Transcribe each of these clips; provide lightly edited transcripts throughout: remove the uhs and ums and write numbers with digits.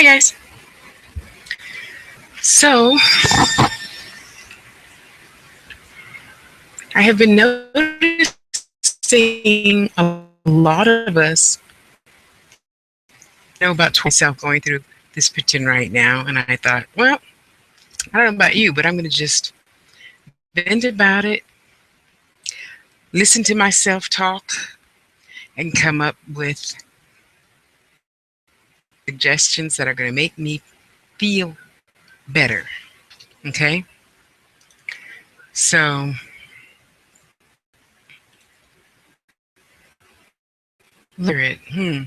Hi guys. So I have been noticing a lot of us know about myself going through this petition right now, and I thought, well, I don't know about you, but I'm going to just vent about it, listen to myself talk, and come up with suggestions that are going to make me feel better. Okay, so look at it.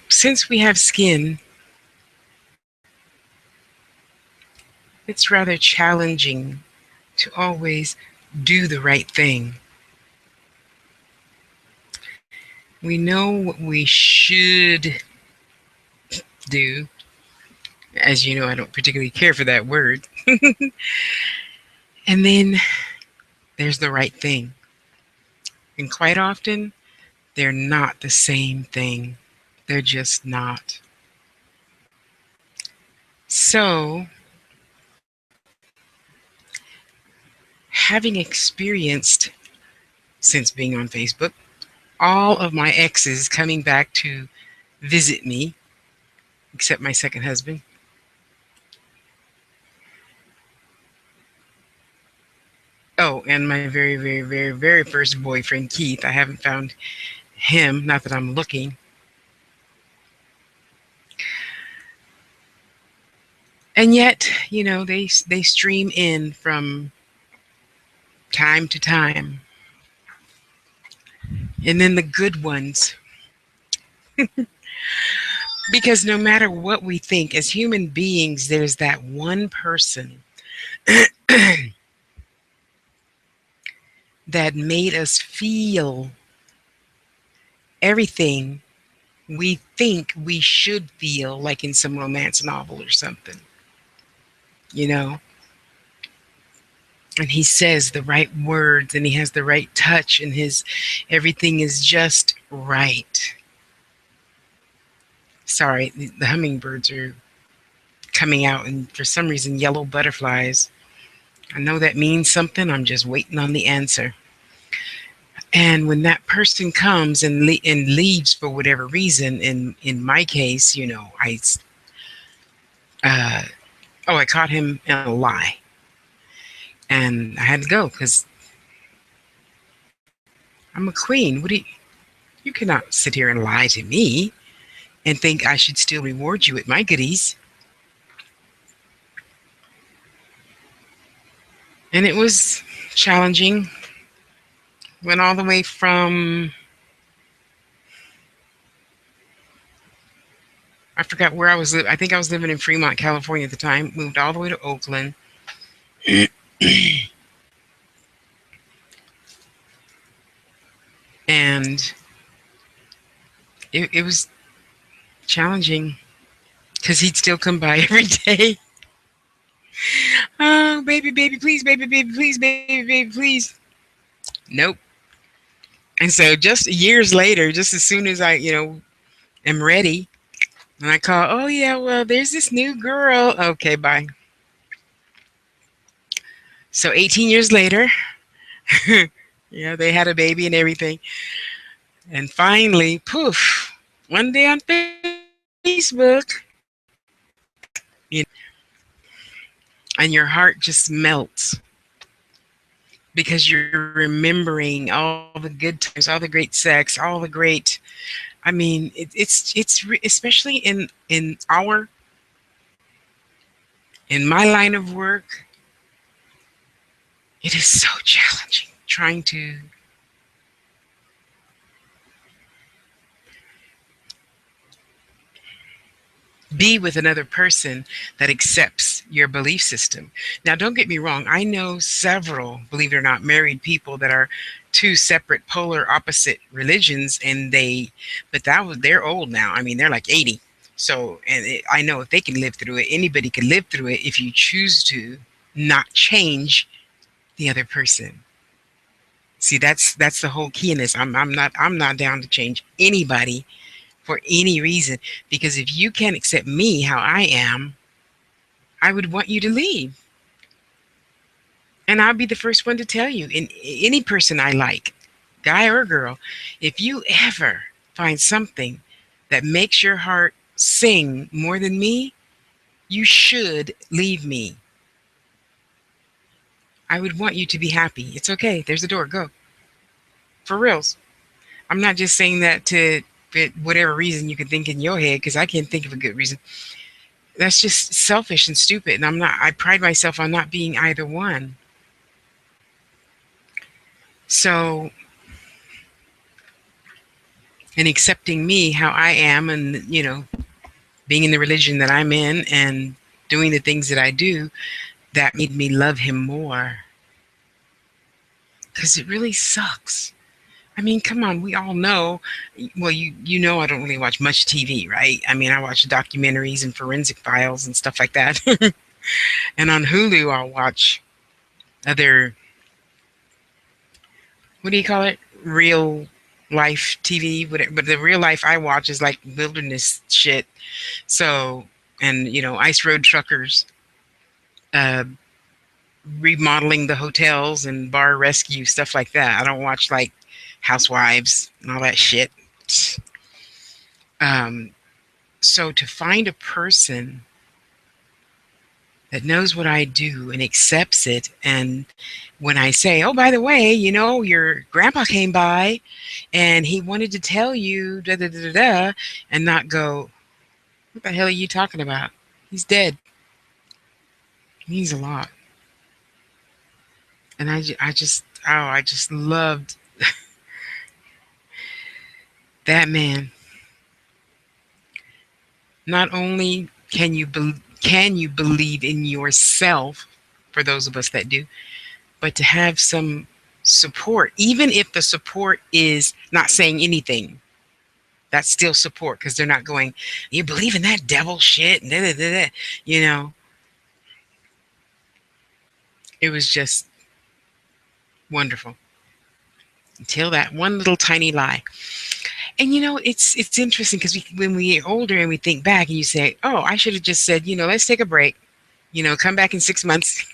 Since we have skin, it's rather challenging to always do the right thing. We know what we should do. As you know, I don't particularly care for that word. And then there's the right thing. And quite often, they're not the same thing. They're just not. So, having experienced, since being on Facebook, all of my exes coming back to visit me, except my second husband. Oh, and my very, very, very, very first boyfriend, Keith. I haven't found him, not that I'm looking. And yet, they stream in from time to time. And then the good ones. Because no matter what we think, as human beings, there's that one person that made us feel everything we think we should feel, like in some romance novel or something, you know? And he says the right words and he has the right touch and his everything is just right. Sorry, the hummingbirds are coming out, and for some reason, yellow butterflies. I know that means something. I'm just waiting on the answer. And when that person comes and leaves for whatever reason, in my case, uh, I caught him in a lie, and I had to go because I'm a queen. You cannot sit here and lie to me and think I should still reward you with my goodies. And it was challenging. Went all the way from, I forgot where I was. I think I was living in Fremont, California at the time. Moved all the way to Oakland. And it was challenging because he'd still come by every day. Oh, baby, baby, please, baby, baby, please, baby, baby, please. Nope. And so just years later, just as soon as I, am ready, and I call, oh yeah, well, there's this new girl. Okay, bye. So 18 years later, yeah, they had a baby and everything. And finally, poof, one day on Facebook, and your heart just melts because you're remembering all the good times, all the great sex, all the great. I mean, especially in my line of work, it is so challenging trying to be with another person that accepts your belief system. Now, don't get me wrong. I know several, believe it or not, married people that are two separate polar opposite religions, and they're old now. I mean, they're like 80. So, I know if they can live through it, anybody can live through it if you choose to not change the other person. See, that's the whole key in this. I'm not down to change anybody for any reason, because if you can't accept me how I am, I would want you to leave. And I'll be the first one to tell you, in any person I like, guy or girl, if you ever find something that makes your heart sing more than me, you should leave me. I would want you to be happy. It's okay. There's a door. Go. For reals. I'm not just saying that to fit whatever reason you could think in your head, because I can't think of a good reason. That's just selfish and stupid. And I pride myself on not being either one. So, and accepting me how I am, and, being in the religion that I'm in and doing the things that I do, that made me love him more. Because it really sucks. I mean, come on, we all know. Well, you know, I don't really watch much TV, right? I mean, I watch documentaries and forensic files and stuff like that. And on Hulu, I'll watch other, what do you call it? Real life TV. But the real life I watch is like wilderness shit. So, and, ice road truckers, uh, remodeling the hotels and bar rescue, stuff like that. I don't watch like housewives and all that shit. Um, so to find a person that knows what I do and accepts it, and when I say, oh, by the way, your grandpa came by and he wanted to tell you da da da da da, and not go, what the hell are you talking about? He's dead. It means a lot. And I just loved that man. Not only can you believe in yourself, for those of us that do, but to have some support, even if the support is not saying anything. That's still support, because they're not going, you believe in that devil shit, and da, da, da, da. You know, it was just wonderful until that one little tiny lie. And it's interesting, because when we get older and we think back, and you say, oh, I should have just said, let's take a break, come back in 6 months.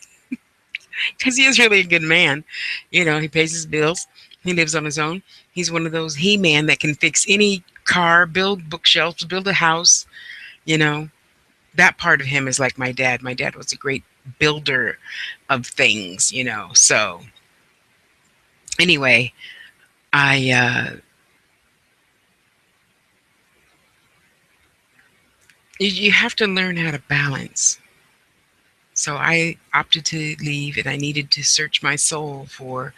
Because he is really a good man. He pays his bills. He lives on his own. He's one of those he-man that can fix any car, build bookshelves, build a house. You know, that part of him is like my dad. My dad was a great builder of things. So anyway, you have to learn how to balance. So I opted to leave, and I needed to search my soul for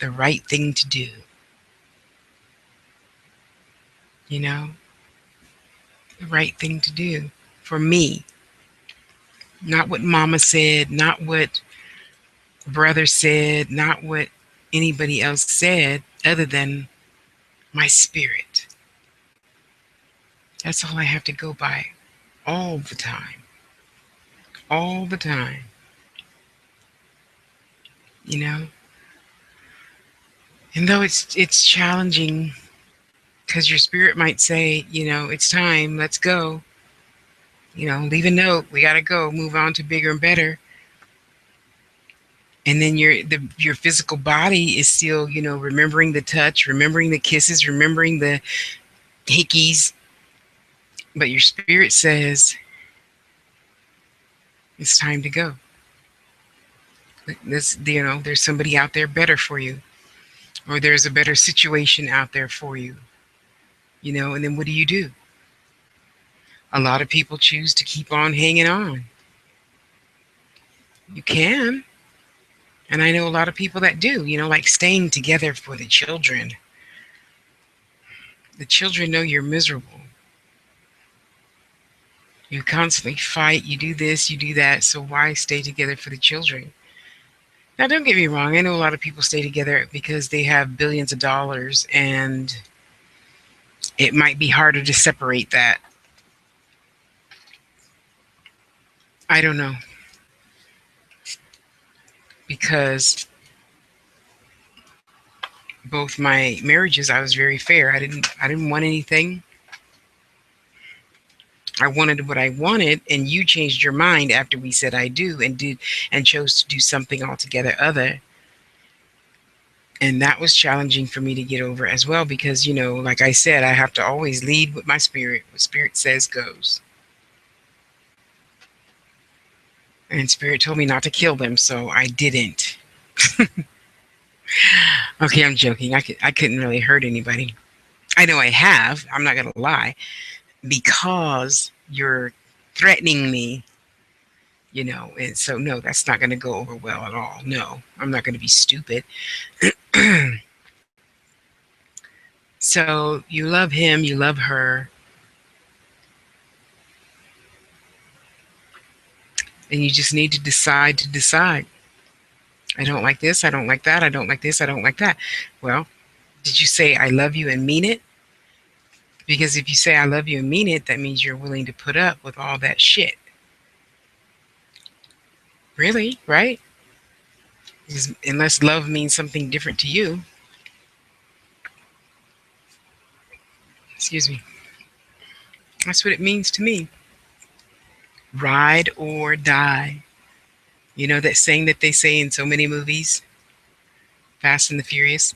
the right thing to do. You know, the right thing to do for me. Not what mama said, not what brother said, not what anybody else said, other than my spirit. That's all I have to go by all the time. All the time. You know? And though it's challenging, because your spirit might say, it's time, let's go. Leave a note, we gotta go, move on to bigger and better. And then your physical body is still, remembering the touch, remembering the kisses, remembering the hickeys. But your spirit says, it's time to go. There's somebody out there better for you, or there's a better situation out there for you. And then what do? A lot of people choose to keep on hanging on. You can. And I know a lot of people that do, like staying together for the children. The children know you're miserable. You constantly fight, you do this, you do that, so why stay together for the children? Now, don't get me wrong, I know a lot of people stay together because they have billions of dollars, and it might be harder to separate that. I don't know, because both my marriages I was very fair. I didn't want anything. I wanted what I wanted, and you changed your mind after we said I do and chose to do something altogether other. And that was challenging for me to get over as well because, like I said, I have to always lead with my spirit. What spirit says goes. And spirit told me not to kill them, so I didn't. Okay, I'm joking. I couldn't really hurt anybody. I know I have. I'm not going to lie. Because you're threatening me, and so no, that's not going to go over well at all. No, I'm not going to be stupid. So you love him, you love her, and you just need to decide to decide. I don't like this, I don't like that, I don't like this, I don't like that. Well, did you say I love you and mean it? Because if you say I love you and mean it, that means you're willing to put up with all that shit. Really, right? Because unless love means something different to you. Excuse me. That's what it means to me. Ride or die. You know that saying that they say in so many movies? Fast and the Furious.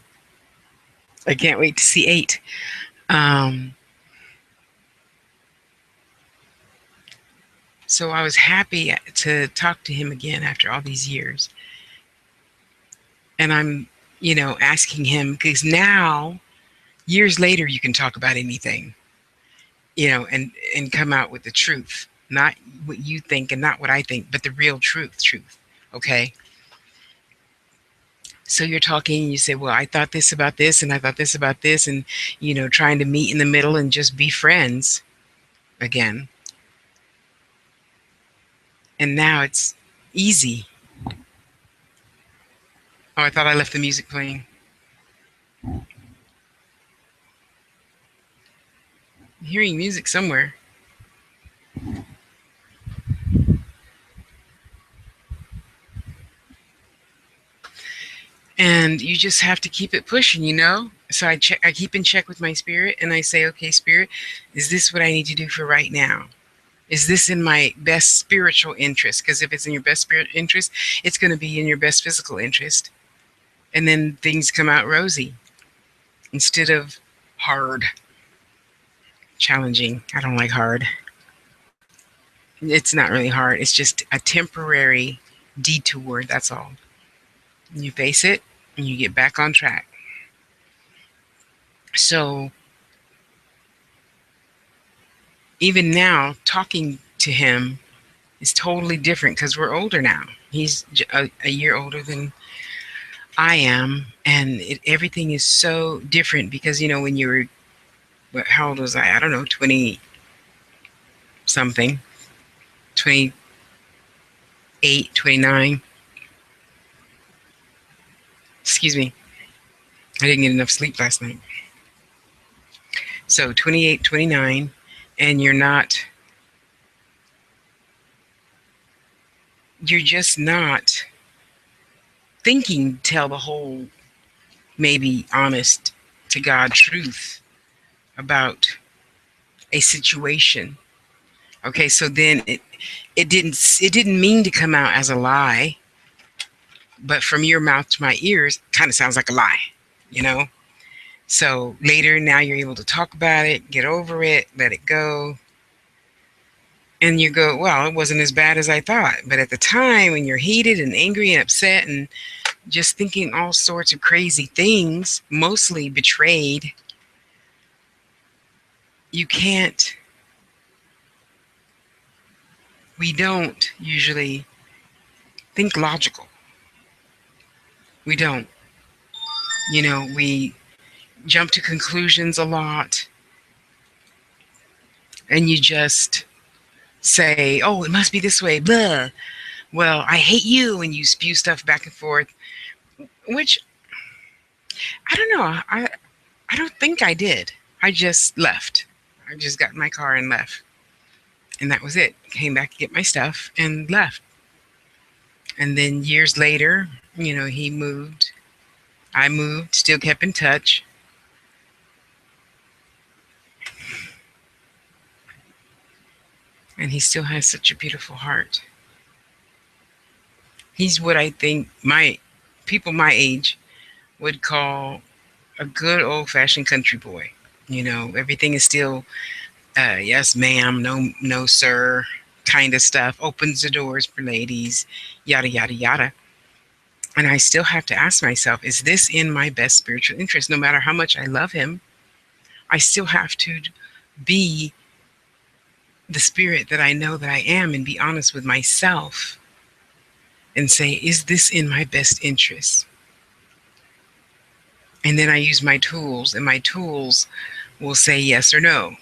I can't wait to see 8. Um, so I was happy to talk to him again after all these years. And I'm, asking him because now, years later, you can talk about anything, and come out with the truth, not what you think and not what I think, but the real truth. Okay. So you're talking, you say, well, I thought this about this, and I thought this about this, and, trying to meet in the middle and just be friends again. And now it's easy. Oh, I thought I left the music playing. I'm hearing music somewhere. And you just have to keep it pushing. So I keep in check with my spirit, and I say, okay, spirit, is this what I need to do for right now? Is this in my best spiritual interest? Because if it's in your best spiritual interest, it's going to be in your best physical interest. And then things come out rosy instead of hard, challenging. I don't like hard. It's not really hard. It's just a temporary detour. That's all. You face it and you get back on track. So even now, talking to him is totally different because we're older now. He's a year older than I am, and everything is so different because when you how old was I? I don't know, 20 something, 28, 29. Excuse me. I didn't get enough sleep last night. So 28, 29, and you're just not thinking, tell the whole, maybe honest to God truth about a situation. Okay, so then it didn't mean to come out as a lie, but from your mouth to my ears, kind of sounds like a lie, you know? So later, now you're able to talk about it, get over it, let it go. And you go, well, it wasn't as bad as I thought. But at the time, when you're heated and angry and upset and just thinking all sorts of crazy things, mostly betrayed, you can't, we don't usually think logical. We don't. We jump to conclusions a lot, and you just say, oh, it must be this way, blah. Well, I hate you, and you spew stuff back and forth, which I don't know. I don't think I did. I just left. I just got in my car and left. And that was it. Came back to get my stuff and left. And then years later, he moved. I moved, still kept in touch. And he still has such a beautiful heart. He's what I think my people my age would call a good old fashioned country boy. Everything is still yes, ma'am, no, no, sir, kind of stuff. Opens the doors for ladies, yada, yada, yada. And I still have to ask myself, is this in my best spiritual interest? No matter how much I love him, I still have to be the spirit that I know that I am and be honest with myself and say, is this in my best interest? And then I use my tools, and my tools will say yes or no.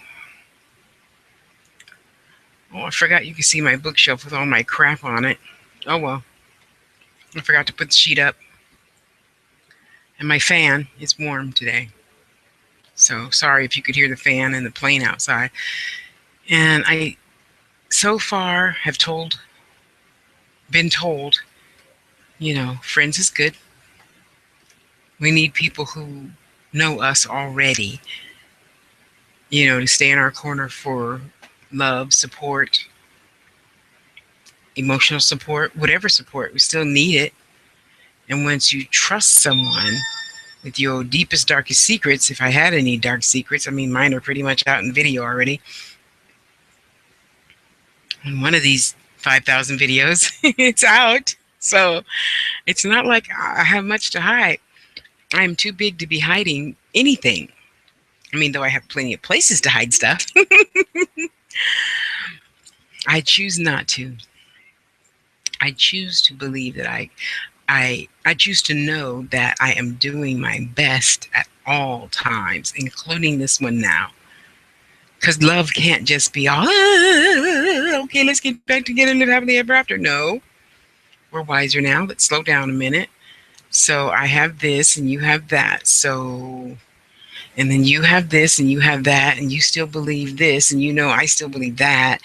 Oh, I forgot you can see my bookshelf with all my crap on it. Oh, well. I forgot to put the sheet up. And my fan is warm today. So sorry if you could hear the fan and the plane outside. And I so far have been told, friends is good. We need people who know us already, to stay in our corner for love, support, emotional support, whatever support. We still need it. And once you trust someone with your deepest, darkest secrets, if I had any dark secrets, I mean, mine are pretty much out in video already. And one of these 5,000 videos, it's out. So it's not like I have much to hide. I'm too big to be hiding anything. I mean, though I have plenty of places to hide stuff. I choose not to. I choose to believe that I choose to know that I am doing my best at all times, including this one now. Because love can't just be all, okay, let's get back together and live happily ever after. No, we're wiser now. Let's slow down a minute. So I have this and you have that. So, and then you have this and you have that, and you still believe this, and I still believe that.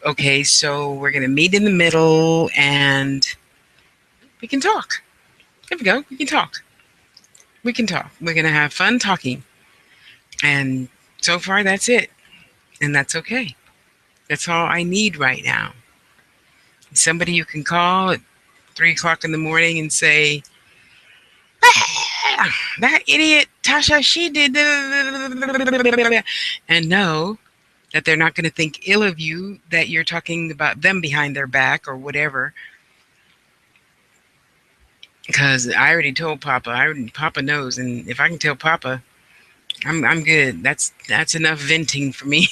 Okay, so we're going to meet in the middle and we can talk. There we go. We can talk. We can talk. We're going to have fun talking. And so far, that's it. And that's okay. That's all I need right now. Somebody you can call at 3 o'clock in the morning and say, ah, that idiot Tasha, she did, and know that they're not going to think ill of you, that you're talking about them behind their back or whatever. Because I already told Papa. Papa knows, and if I can tell Papa, I'm good. That's enough venting for me.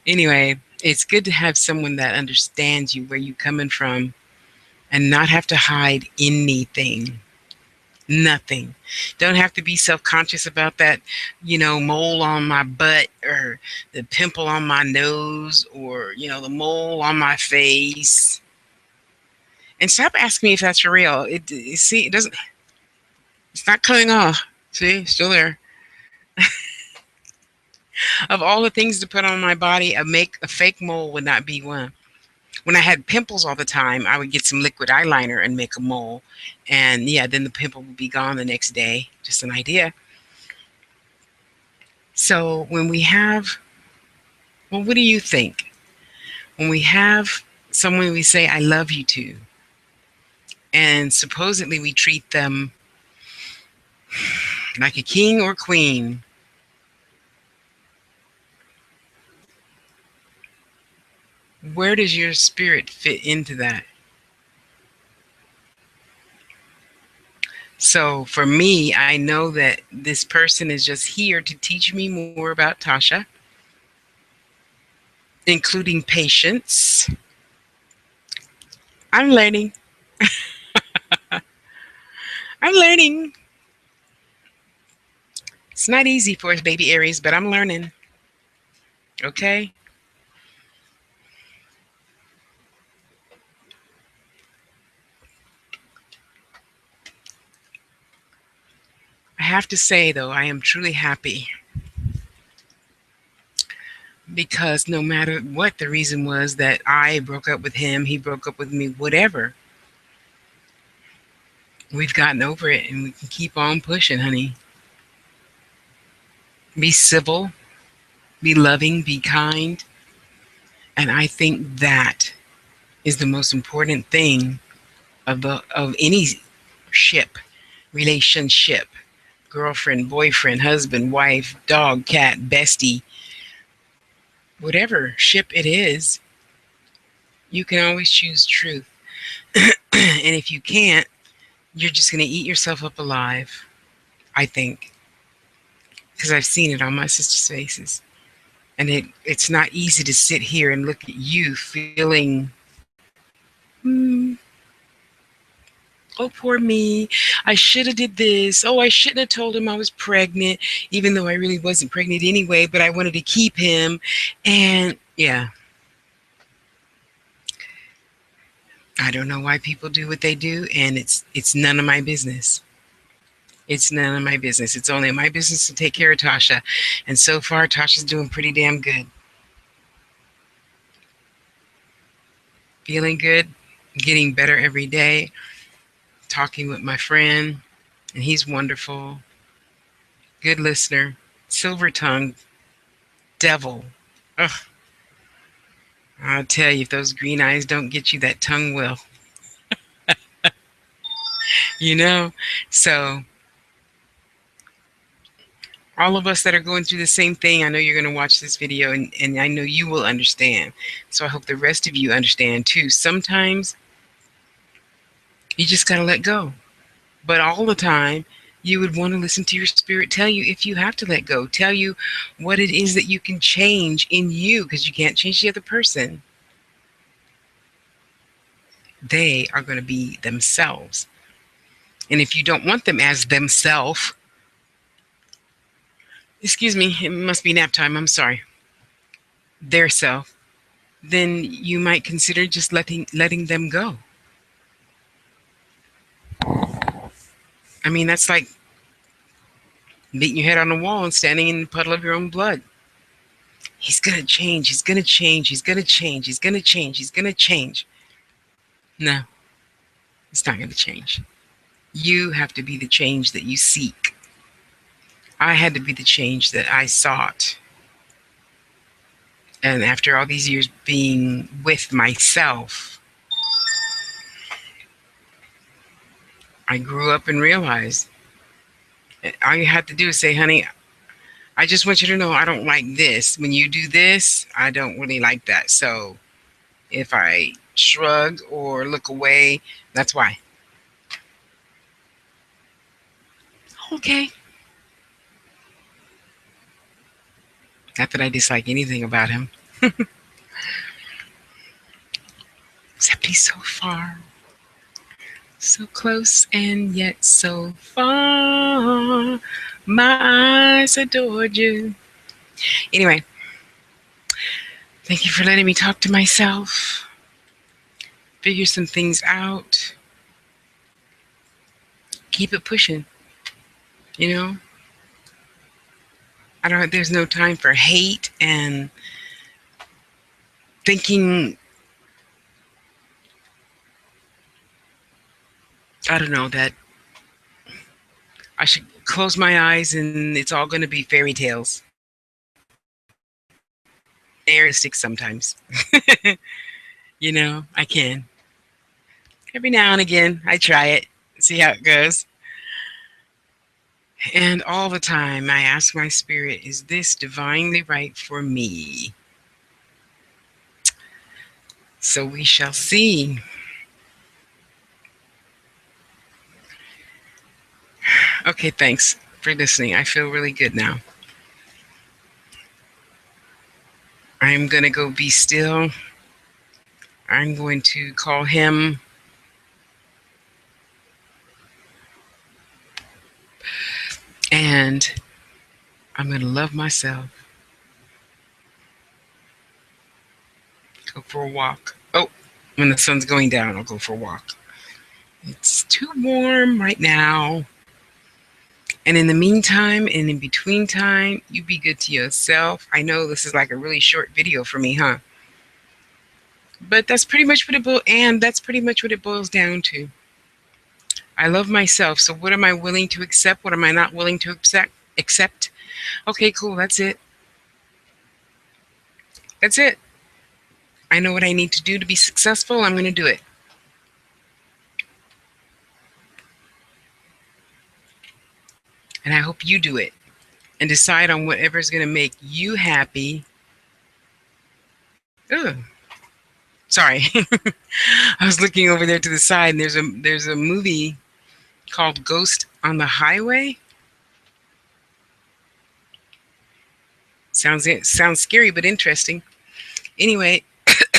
Anyway, it's good to have someone that understands you, where you're coming from, and not have to hide anything. Nothing. Don't have to be self-conscious about that, mole on my butt, or the pimple on my nose, or, the mole on my face. And stop asking me if that's for real. See, it doesn't, it's not coming off. See, still there. Of all the things to put on my body, a fake mole would not be one. When I had pimples all the time, I would get some liquid eyeliner and make a mole. And yeah, then the pimple would be gone the next day. Just an idea. So when we have, well, what do you think? When we have someone we say, I love you to, and supposedly we treat them like a king or queen, where does your spirit fit into that? So for me, I know that this person is just here to teach me more about Tasha, including patience. I'm learning. I'm learning. It's not easy for us baby Aries, but I'm learning. Okay? I have to say, though, I am truly happy because no matter what the reason was that I broke up with him, he broke up with me, whatever, we've gotten over it and we can keep on pushing, honey. Be civil, be loving, be kind. And I think that is the most important thing of any ship, relationship, girlfriend, boyfriend, husband, wife, dog, cat, bestie, whatever ship it is, you can always choose truth. And if you can't, you're just going to eat yourself up alive, I think, because I've seen it on my sisters' faces. And it's not easy to sit here and look at you feeling, hmm, oh, poor me. I should have did this. Oh, I shouldn't have told him I was pregnant, even though I really wasn't pregnant anyway, but I wanted to keep him. And yeah, I don't know why people do what they do, and it's none of my business. It's none of my business. It's only my business to take care of Tasha. And so far, Tasha's doing pretty damn good. Feeling good, getting better every day, talking with my friend, and he's wonderful. Good listener, silver tongue, devil. Ugh. I'll tell you, if those green eyes don't get you, that tongue will. You know? So, all of us that are going through the same thing, I know you're going to watch this video and I know you will understand. So, I hope the rest of you understand too. Sometimes you just got to let go. But all the time, you would want to listen to your spirit tell you if you have to let go, tell you what it is that you can change in you, because you can't change the other person. They are going to be themselves. And if you don't want them as themselves, excuse me, it must be nap time, I'm sorry, their self, then you might consider just letting them go. I mean, that's like beating your head on the wall and standing in a puddle of your own blood. He's going to change. He's going to change. He's going to change. He's going to change. He's going to change. No, it's not going to change. You have to be the change that you seek. I had to be the change that I sought. And after all these years being with myself, I grew up and realized all you have to do is say, honey, I just want you to know I don't like this. When you do this, I don't really like that. So if I shrug or look away, that's why. Okay. Not that I dislike anything about him. Except he's so far. So close and yet so far. My eyes adored you. Anyway, thank you for letting me talk to myself. Figure some things out. Keep it pushing. You know? There's no time for hate and thinking, I don't know, that I should close my eyes and it's all going to be fairy tales. Realistic sometimes. You know, I can. Every now and again, I try it, see how it goes. And all the time, I ask my spirit, is this divinely right for me? So we shall see. Okay, thanks for listening. I feel really good now. I'm going to go be still. I'm going to call him. And I'm going to love myself. Go for a walk. Oh, when the sun's going down, I'll go for a walk. It's too warm right now. And in the meantime, and in between time, you be good to yourself. I know this is like a really short video for me, huh? But that's pretty much what it boils down to. I love myself. So what am I willing to accept? What am I not willing to accept? Okay, cool. That's it. That's it. I know what I need to do to be successful. I'm going to do it. And I hope you do it and decide on whatever is going to make you happy. Ugh. Sorry. I was looking over there to the side, and there's a movie called Ghost on the Highway. Sounds scary but interesting. Anyway,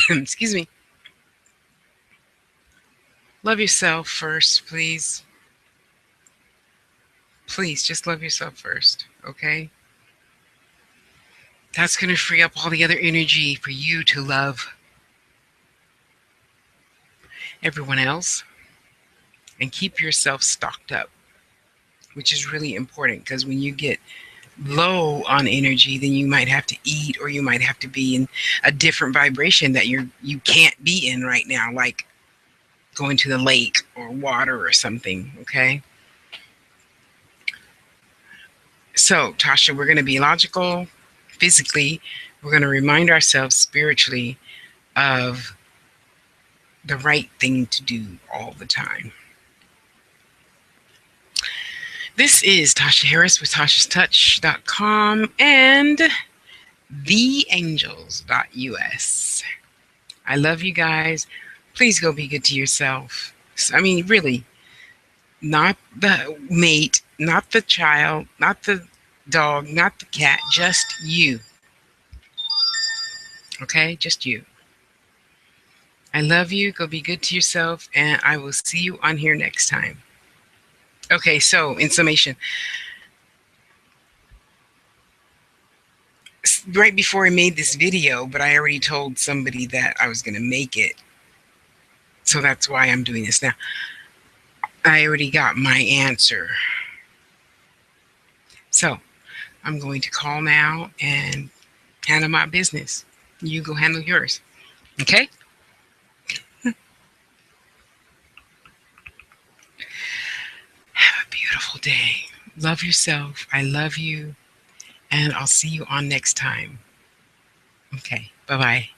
excuse me. Love yourself first, please. Please just love yourself first, okay? That's going to free up all the other energy for you to love everyone else and keep yourself stocked up, which is really important, because when you get low on energy, then you might have to eat, or you might have to be in a different vibration that you can't be in right now, like going to the lake or water or something, okay? So, Tasha, we're going to be logical physically. We're going to remind ourselves spiritually of the right thing to do all the time. This is Tasha Harris with TashasTouch.com and theangels.us. I love you guys. Please go be good to yourself. I mean, really, not the mate, not the child, not the dog, not the cat, just you. Okay? Just you. I love you. Go be good to yourself, and I will see you on here next time. Okay, so in summation, right before I made this video, but I already told somebody that I was going to make it. So that's why I'm doing this now. I already got my answer. So I'm going to call now and handle my business. You go handle yours. Okay? Have a beautiful day. Love yourself. I love you. And I'll see you on next time. Okay. Bye-bye.